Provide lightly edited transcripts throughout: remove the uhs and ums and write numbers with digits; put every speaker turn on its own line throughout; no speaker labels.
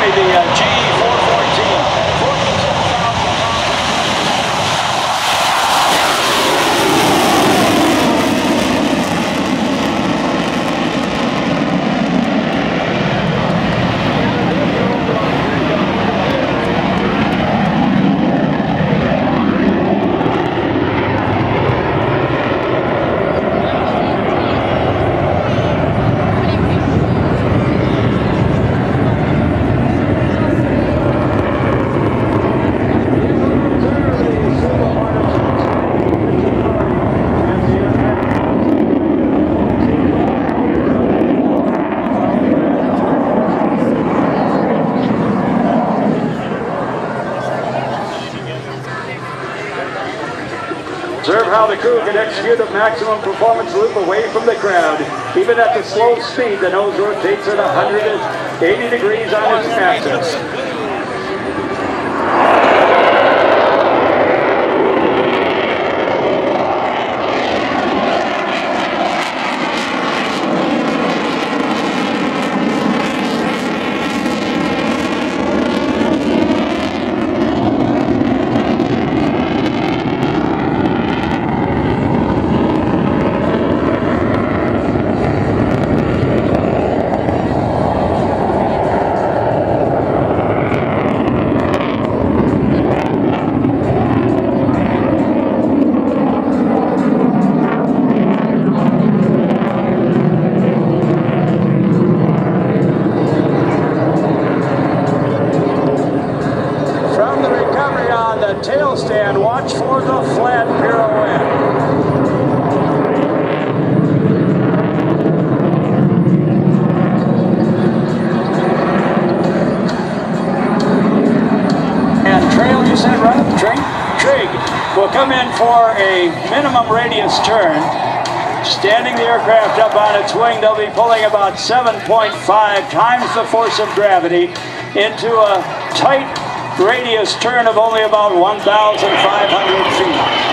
the G414. Observe how the crew can execute a maximum performance loop away from the crowd. Even at the slow speed, the nose rotates at 180 degrees on its axis. Tail stand, watch for the flat pirouette. And trail, you said, right? Trig will come in for a minimum radius turn. Standing the aircraft up on its wing, they'll be pulling about 7.5 times the force of gravity into a tight radius turn of only about 1,500 feet.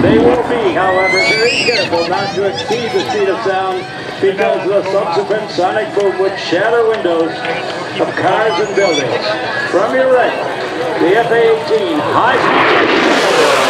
They will be, however, very careful not to exceed the speed of sound because the subsequent sonic boom would shatter windows of cars and buildings. From your right, the F-A-18 high-speed.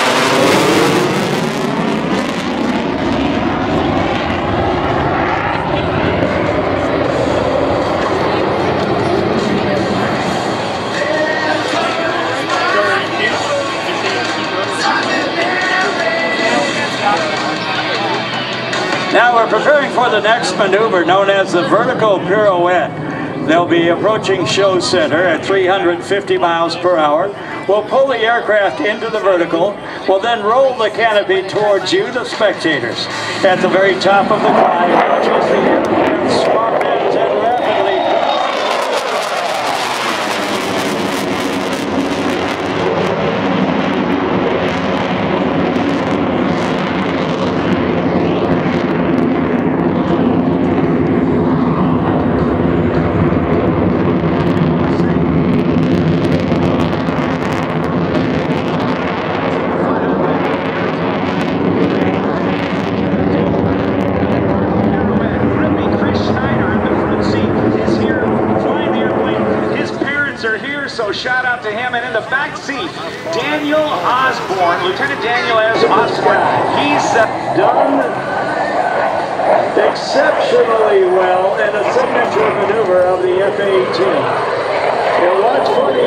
Now we're preparing for the next maneuver known as the vertical pirouette. They'll be approaching show center at 350 miles per hour. We'll pull the aircraft into the vertical. We'll then roll the canopy towards you, the spectators. At the very top of the climb, watch as the aircraft swap ends and rapidly.
So shout out to him. And in the back seat, Daniel Osborne, Lieutenant Daniel S. Osborne. He's
done exceptionally well in a signature maneuver of the F-18. You'll watch for the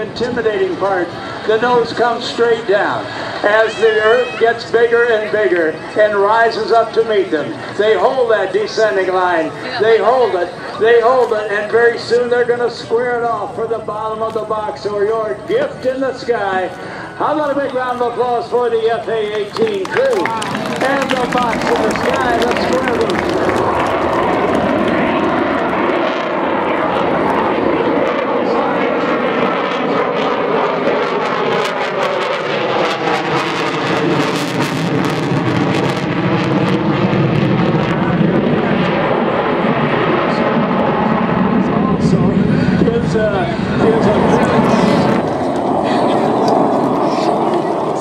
the intimidating part. The nose comes straight down. As the earth gets bigger and bigger and rises up to meet them, they hold that descending line. They hold it, and very soon they're going to square it off for the bottom of the box, or your gift in the sky. How about a big round of applause for the FA-18 crew and the box in the sky? Let's square them.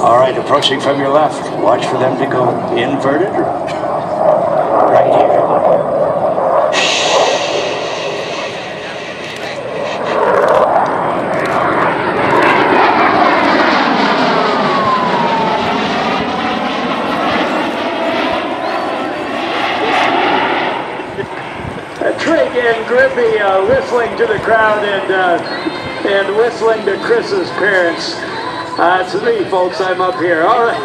All right, approaching from your left. Watch for them to go inverted. Right here.
Trig and Grippy whistling to the crowd and whistling to Chris's parents. It's me, folks. I'm up here. All right,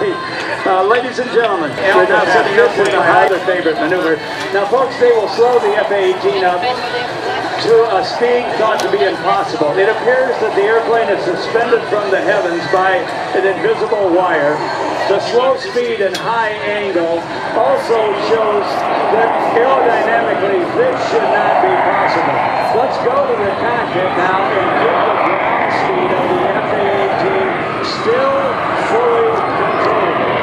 ladies and gentlemen, we're now setting up with their favorite maneuver. Now, folks, they will slow the F-18 up to a speed thought to be impossible. It appears that the airplane is suspended from the heavens by an invisible wire. The slow speed and high angle also shows that aerodynamically this should not be possible. Let's go to the cockpit now and get the ground speed of the F-18 still fully controllable.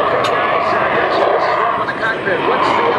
Okay, guys, let's start with the cockpit. What's the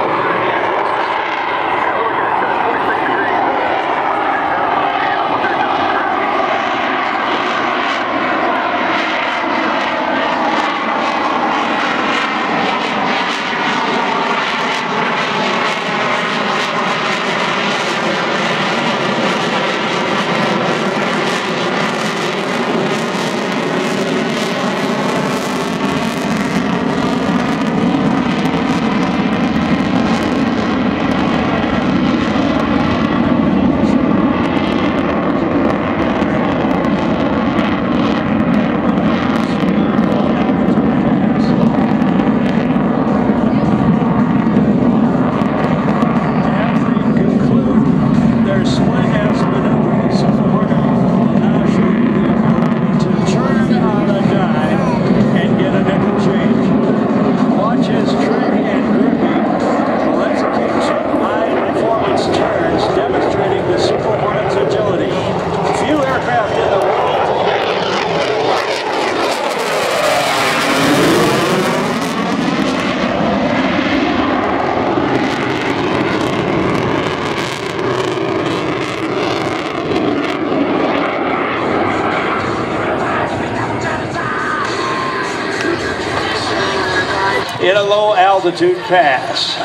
in a low altitude pass.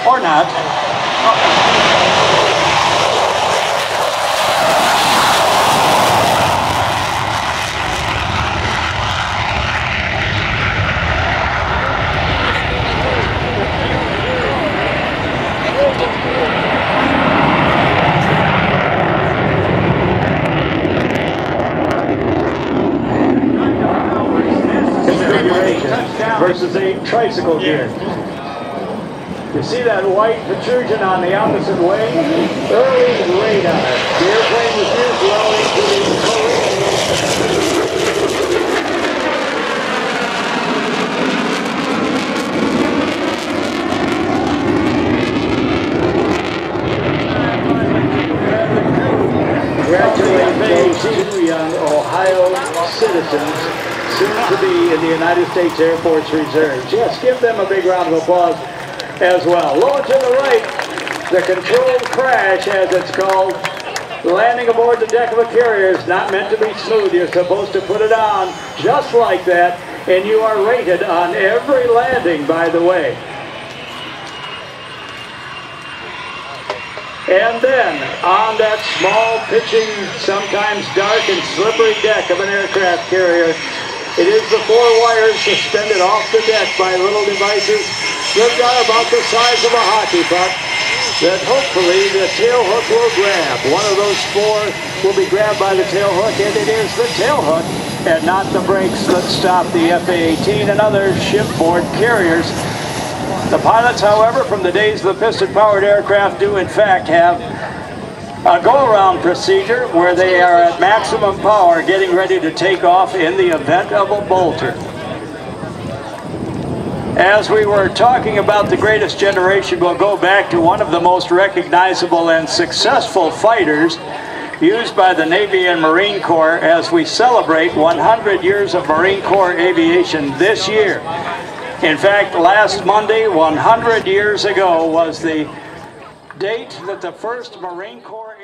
Or not. Versus a tricycle gear. You see that white protrusion on the opposite wing? Early radar. The airplane was used well into the Congratulations to 2 young Ohio citizens soon to be in the United States Air Force Reserves. Yes, give them a big round of applause as well. Low to the right, the controlled crash, as it's called. Landing aboard the deck of a carrier is not meant to be smooth. You're supposed to put it on just like that, and you are rated on every landing, by the way. And then, on that small, pitching, sometimes dark and slippery deck of an aircraft carrier, It is the 4 wires suspended off the deck by little devices that are about the size of a hockey puck that hopefully the tail hook will grab. One of those 4 will be grabbed by the tail hook, and it is the tail hook and not the brakes that stop the F-A-18 and other shipboard carriers. The pilots, however, from the days of the piston-powered aircraft do in fact have a go-around procedure where they are at maximum power getting ready to take off in the event of a bolter. As we were talking about the greatest generation, we'll go back to one of the most recognizable and successful fighters used by the Navy and Marine Corps as we celebrate 100 years of Marine Corps aviation this year. In fact, last Monday, 100 years ago, was the date that the first Marine Corps